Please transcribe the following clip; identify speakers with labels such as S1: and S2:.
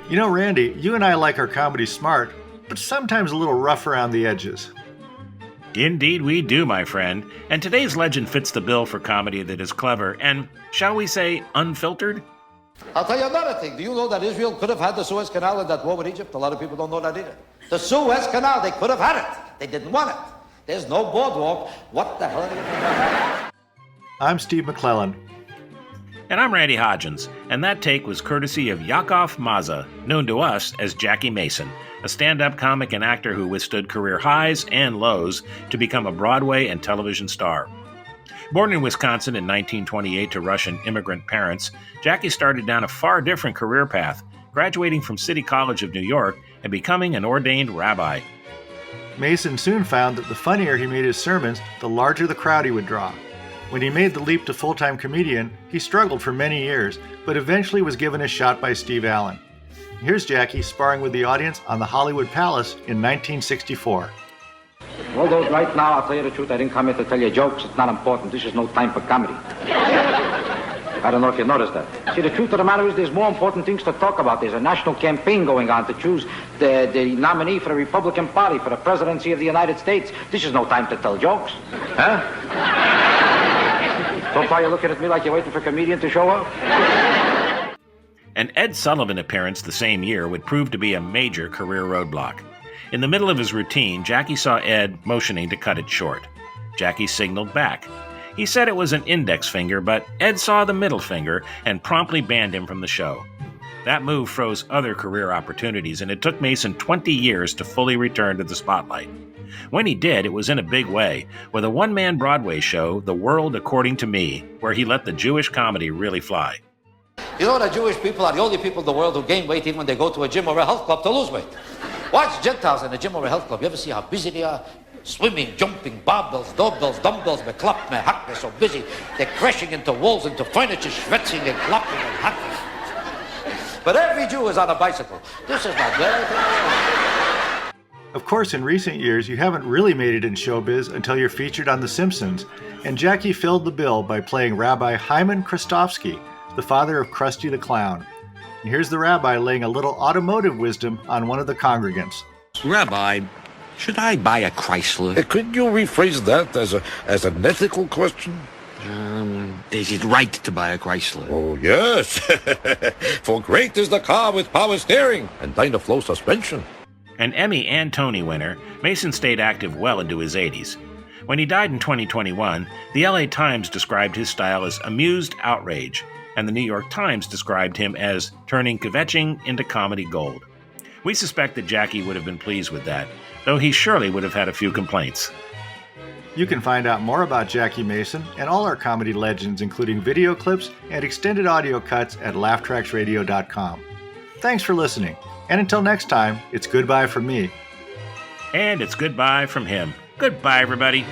S1: You know, Randy, you and I like our comedy smart, but sometimes a little rough around the edges.
S2: Indeed we do, my friend, and today's legend fits the bill for comedy that is clever and, shall we say, unfiltered?
S3: I'll tell you another thing. Do you know that Israel could have had the Suez Canal in that war with Egypt? A lot of people don't know that either. The Suez Canal, they could have had it. They didn't want it. There's no boardwalk. What the hell are you doing?
S1: I'm Steve McClellan.
S2: And I'm Randy Hodgins, and that take was courtesy of Yakov Maza, known to us as Jackie Mason, a stand-up comic and actor who withstood career highs and lows to become a Broadway and television star. Born in Wisconsin in 1928 to Russian immigrant parents, Jackie started down a far different career path, graduating from City College of New York and becoming an ordained rabbi.
S1: Mason soon found that the funnier he made his sermons, the larger the crowd he would draw. When he made the leap to full-time comedian, he struggled for many years, but eventually was given a shot by Steve Allen. Here's Jackie sparring with the audience on the Hollywood Palace in 1964.
S3: All those right now, I'll tell you the truth, I didn't come here to tell you jokes. It's not important. This is no time for comedy. I don't know if you noticed that. See, the truth of the matter is there's more important things to talk about. There's a national campaign going on to choose the nominee for the Republican Party for the presidency of the United States. This is no time to tell jokes. Huh? So far you're looking at me like you're waiting for a comedian to show up?
S2: An Ed Sullivan appearance the same year would prove to be a major career roadblock. In the middle of his routine, Jackie saw Ed motioning to cut it short. Jackie signaled back. He said it was an index finger, but Ed saw the middle finger and promptly banned him from the show. That move froze other career opportunities, and it took Mason 20 years to fully return to the spotlight. When he did, it was in a big way, with a one-man Broadway show, The World According to Me, where he let the Jewish comedy really fly.
S3: You know that Jewish people are the only people in the world who gain weight even when they go to a gym or a health club to lose weight. Watch Gentiles in a gym or a health club. You ever see how busy they are? Swimming, jumping, barbells, doorbells, dumbbells, meklap, mehak, they're so busy. They're crashing into walls, into furniture, schwitzing and clapping and hacking. But every Jew is on a bicycle. This is not good.
S1: Of course, in recent years, you haven't really made it in showbiz until you're featured on The Simpsons, and Jackie filled the bill by playing Rabbi Hyman Krustofsky, the father of Krusty the Clown. And here's the rabbi laying a little automotive wisdom on one of the congregants.
S4: Rabbi, should I buy a Chrysler?
S5: Could you rephrase that as an ethical question?
S4: Is it right to buy a Chrysler?
S5: Oh, yes. For great is the car with power steering and Dynaflow suspension.
S2: An Emmy and Tony winner, Mason stayed active well into his 80s. When he died in 2021, the LA Times described his style as amused outrage, and the New York Times described him as turning kvetching into comedy gold. We suspect that Jackie would have been pleased with that, though he surely would have had a few complaints.
S1: You can find out more about Jackie Mason and all our comedy legends, including video clips and extended audio cuts at laughtracksradio.com. Thanks for listening, and until next time, it's goodbye from me.
S2: And it's goodbye from him. Goodbye, everybody.